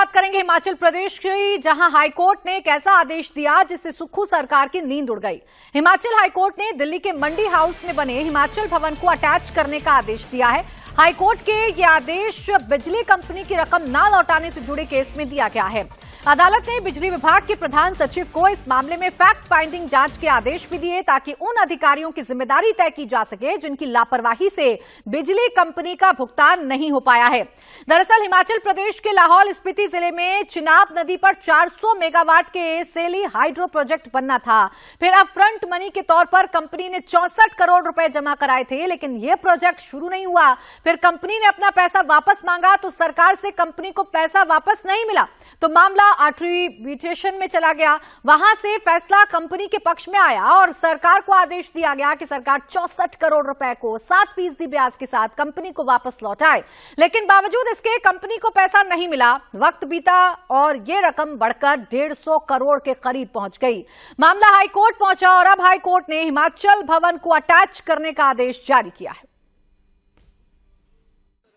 बात करेंगे हिमाचल प्रदेश की, जहां हाईकोर्ट ने एक ऐसा आदेश दिया जिससे सुक्खू सरकार की नींद उड़ गई। हिमाचल हाईकोर्ट ने दिल्ली के मंडी हाउस में बने हिमाचल भवन को अटैच करने का आदेश दिया है। हाईकोर्ट के ये आदेश बिजली कंपनी की रकम न लौटाने से जुड़े केस में दिया गया है। अदालत ने बिजली विभाग के प्रधान सचिव को इस मामले में फैक्ट फाइंडिंग जांच के आदेश भी दिए ताकि उन अधिकारियों की जिम्मेदारी तय की जा सके जिनकी लापरवाही से बिजली कंपनी का भुगतान नहीं हो पाया है। दरअसल हिमाचल प्रदेश के लाहौल स्पीति जिले में चिनाब नदी पर 400 मेगावाट के सेली हाइड्रो प्रोजेक्ट बनना था। फिर अब फ्रंट मनी के तौर पर कंपनी ने 64 करोड़ रुपए जमा कराए थे, लेकिन यह प्रोजेक्ट शुरू नहीं हुआ। फिर कंपनी ने अपना पैसा वापस मांगा तो सरकार से कंपनी को पैसा वापस नहीं मिला, तो मामला आर्बिट्रेशन में चला गया। वहां से फैसला कंपनी के पक्ष में आया और सरकार को आदेश दिया गया कि सरकार 64 करोड़ रुपए को 7% ब्याज के साथ कंपनी को वापस लौटाए, लेकिन बावजूद इसके कंपनी को पैसा नहीं मिला। वक्त बीता और ये रकम बढ़कर 150 करोड़ के करीब पहुंच गई। मामला हाईकोर्ट पहुंचा और अब हाईकोर्ट ने हिमाचल भवन को अटैच करने का आदेश जारी किया है।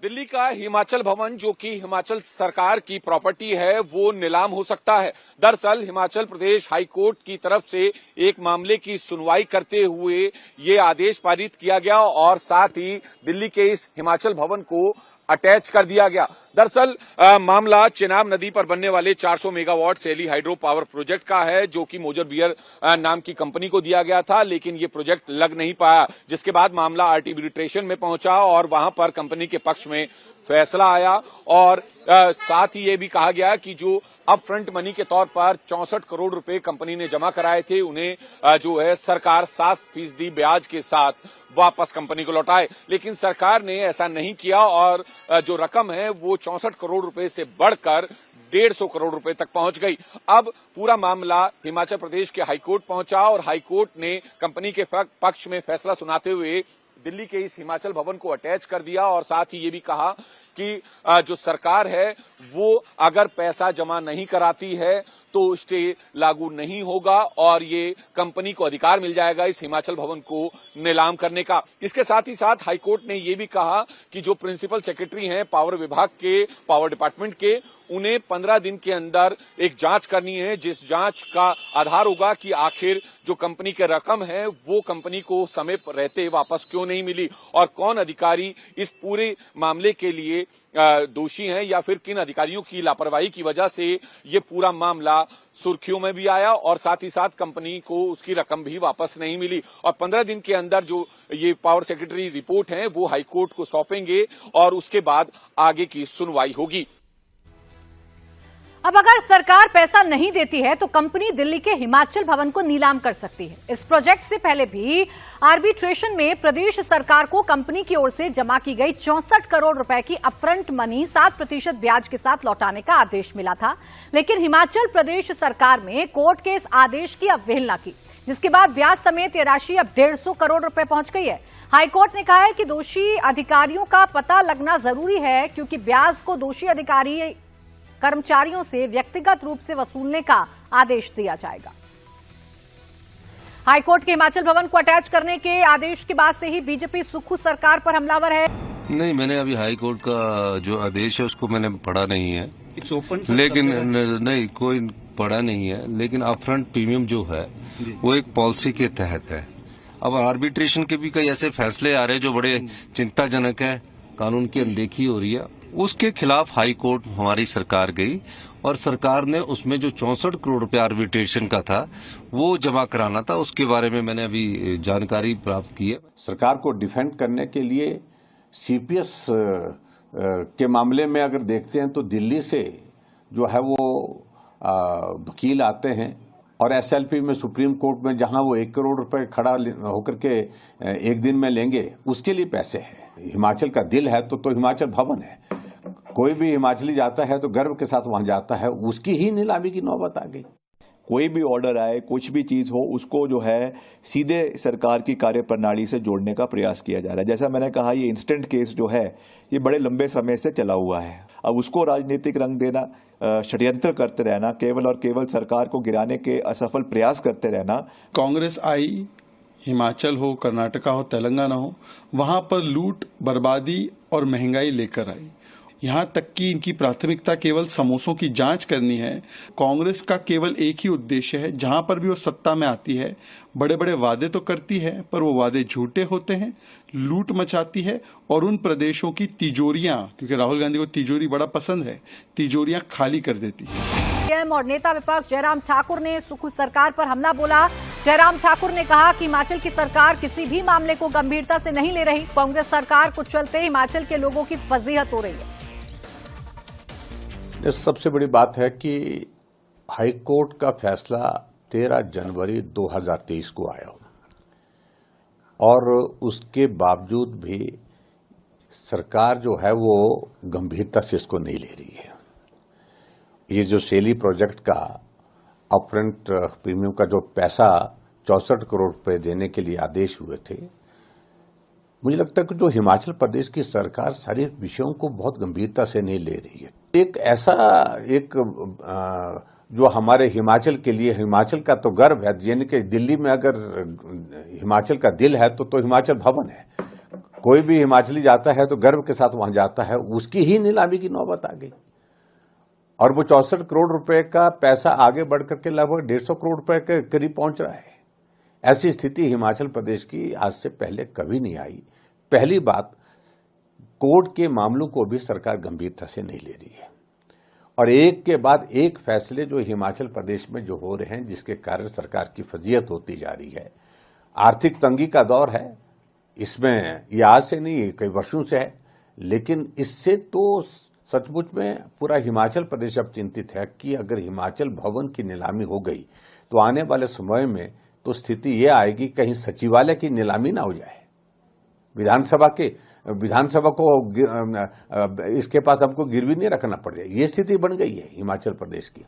दिल्ली का हिमाचल भवन, जो कि हिमाचल सरकार की प्रॉपर्टी है, वो नीलाम हो सकता है। दरअसल हिमाचल प्रदेश हाईकोर्ट की तरफ से एक मामले की सुनवाई करते हुए ये आदेश पारित किया गया और साथ ही दिल्ली के इस हिमाचल भवन को अटैच कर दिया गया। दरअसल मामला चिनाब नदी पर बनने वाले 400 मेगावाट सेली हाइड्रो पावर प्रोजेक्ट का है, जो कि मोजर बियर नाम की कंपनी को दिया गया था, लेकिन ये प्रोजेक्ट लग नहीं पाया, जिसके बाद मामला आर्बिट्रेशन में पहुंचा और वहां पर कंपनी के पक्ष में फैसला आया और साथ ही ये भी कहा गया कि जो अब फ्रंट मनी के तौर पर 64 करोड़ रुपए कंपनी ने जमा कराए थे, उन्हें जो है सरकार 7% ब्याज के साथ वापस कंपनी को लौटाए। लेकिन सरकार ने ऐसा नहीं किया और जो रकम है वो 64 करोड़ रुपए से बढ़कर 150 करोड़ रुपए तक पहुंच गई। अब पूरा मामला हिमाचल प्रदेश के हाईकोर्ट पहुंचा और हाईकोर्ट ने कंपनी के पक्ष में फैसला सुनाते हुए दिल्ली के इस हिमाचल भवन को अटैच कर दिया और साथ ही ये भी कहा कि जो सरकार है वो अगर पैसा जमा नहीं कराती है तो स्टे लागू नहीं होगा और ये कंपनी को अधिकार मिल जाएगा इस हिमाचल भवन को नीलाम करने का। इसके साथ ही साथ हाईकोर्ट ने ये भी कहा कि जो प्रिंसिपल सेक्रेटरी हैं पावर विभाग के, पावर डिपार्टमेंट के, उन्हें 15 दिन के अंदर एक जांच करनी है, जिस जांच का आधार होगा कि आखिर जो कंपनी की रकम है वो कंपनी को समय पर रहते वापस क्यों नहीं मिली और कौन अधिकारी इस पूरे मामले के लिए दोषी हैं या फिर किन अधिकारियों की लापरवाही की वजह से ये पूरा मामला सुर्खियों में भी आया और साथ ही साथ कंपनी को उसकी रकम भी वापस नहीं मिली। और 15 दिन के अंदर जो ये पावर सेक्रेटरी रिपोर्ट है वो हाईकोर्ट को सौंपेंगे और उसके बाद आगे की सुनवाई होगी। अब अगर सरकार पैसा नहीं देती है तो कंपनी दिल्ली के हिमाचल भवन को नीलाम कर सकती है। इस प्रोजेक्ट से पहले भी आर्बिट्रेशन में प्रदेश सरकार को कंपनी की ओर से जमा की गई 64 करोड़ रुपए की अपफ्रंट मनी 7% ब्याज के साथ लौटाने का आदेश मिला था, लेकिन हिमाचल प्रदेश सरकार में कोर्ट के इस आदेश की अवहेलना की, जिसके बाद ब्याज समेत यह राशि अब 150 करोड़ रुपए पहुंच गई है। हाईकोर्ट ने कहा है कि दोषी अधिकारियों का पता लगना जरूरी है, क्योंकि ब्याज को दोषी अधिकारी कर्मचारियों से व्यक्तिगत रूप से वसूलने का आदेश दिया जाएगा। हाईकोर्ट के हिमाचल भवन को अटैच करने के आदेश के बाद से ही बीजेपी सुक्खू सरकार पर हमलावर है। नहीं, मैंने अभी हाईकोर्ट का जो आदेश है उसको मैंने पढ़ा नहीं है, लेकिन नहीं कोई पढ़ा नहीं है, लेकिन अपफ्रंट प्रीमियम जो है वो एक पॉलिसी के तहत है। अब आर्बिट्रेशन के भी कई ऐसे फैसले आ रहे हैं जो बड़े चिंताजनक है, कानून की अनदेखी हो रही है, उसके खिलाफ हाई कोर्ट हमारी सरकार गई और सरकार ने उसमें जो 64 करोड़ रुपए आर्बिट्रेशन का था वो जमा कराना था, उसके बारे में मैंने अभी जानकारी प्राप्त की है। सरकार को डिफेंड करने के लिए सीपीएस के मामले में अगर देखते हैं तो दिल्ली से जो है वो वकील आते हैं और एसएलपी में सुप्रीम कोर्ट में जहां वो 1 करोड़ रुपए खड़ा होकर के एक दिन में लेंगे, उसके लिए पैसे हैं। हिमाचल का दिल है तो हिमाचल भवन है, कोई भी हिमाचली जाता है तो गर्व के साथ वहां जाता है, उसकी ही नीलामी की नौबत आ गई। कोई भी ऑर्डर आए, कुछ भी चीज हो, उसको जो है सीधे सरकार की कार्यप्रणाली से जोड़ने का प्रयास किया जा रहा है। जैसा मैंने कहा, ये इंस्टेंट केस जो है ये बड़े लंबे समय से चला हुआ है। अब उसको राजनीतिक रंग देना, षड्यंत्र करते रहना, केवल और केवल सरकार को गिराने के असफल प्रयास करते रहना। कांग्रेस आई, हिमाचल हो, कर्नाटका हो, तेलंगाना हो, वहां पर लूट, बर्बादी और महंगाई लेकर आई। यहाँ तक कि इनकी प्राथमिकता केवल समोसों की जांच करनी है। कांग्रेस का केवल एक ही उद्देश्य है, जहां पर भी वो सत्ता में आती है बड़े बड़े वादे तो करती है पर वो वादे झूठे होते हैं, लूट मचाती है और उन प्रदेशों की तिजोरियां, क्योंकि राहुल गांधी को तिजोरी बड़ा पसंद है, तिजोरियां खाली कर देती है। सीएम और नेता विपक्ष जयराम ठाकुर ने सुक्खू सरकार पर हमला बोला। जयराम ठाकुर ने कहा कि हिमाचल की सरकार किसी भी मामले को गंभीरता से नहीं ले रही। कांग्रेस सरकार को चलते हिमाचल के लोगों की फजीहत हो रही है। सबसे बड़ी बात है कि हाईकोर्ट का फैसला 13 जनवरी 2023 को आया और उसके बावजूद भी सरकार जो है वो गंभीरता से इसको नहीं ले रही है। ये जो सेली प्रोजेक्ट का अपफ्रंट प्रीमियम का जो पैसा 64 करोड़ रुपए देने के लिए आदेश हुए थे, मुझे लगता है कि जो हिमाचल प्रदेश की सरकार सारे विषयों को बहुत गंभीरता से नहीं ले रही है। एक ऐसा जो हमारे हिमाचल के लिए, हिमाचल का तो गर्व है, यानी कि दिल्ली में अगर हिमाचल का दिल है तो हिमाचल भवन है। कोई भी हिमाचली जाता है तो गर्व के साथ वहां जाता है, उसकी ही नीलामी की नौबत आ गई और वो 64 करोड़ रुपए का पैसा आगे बढ़कर के लगभग 150 करोड़ रुपए के करीब पहुंच रहा है। ऐसी स्थिति हिमाचल प्रदेश की आज से पहले कभी नहीं आई। पहली बात, कोर्ट के मामलों को भी सरकार गंभीरता से नहीं ले रही है और एक के बाद एक फैसले जो हिमाचल प्रदेश में जो हो रहे हैं, जिसके कारण सरकार की फजीहत होती जा रही है। आर्थिक तंगी का दौर है, इसमें ये आज से नहीं कई वर्षों से है, लेकिन इससे तो सचमुच में पूरा हिमाचल प्रदेश अब चिंतित है कि अगर हिमाचल भवन की नीलामी हो गई तो आने वाले समय में तो स्थिति ये आएगी कहीं सचिवालय की नीलामी ना हो जाए, विधानसभा को इसके पास हमको गिरवी नहीं रखना पड़ जाए। ये स्थिति बन गई है हिमाचल प्रदेश की।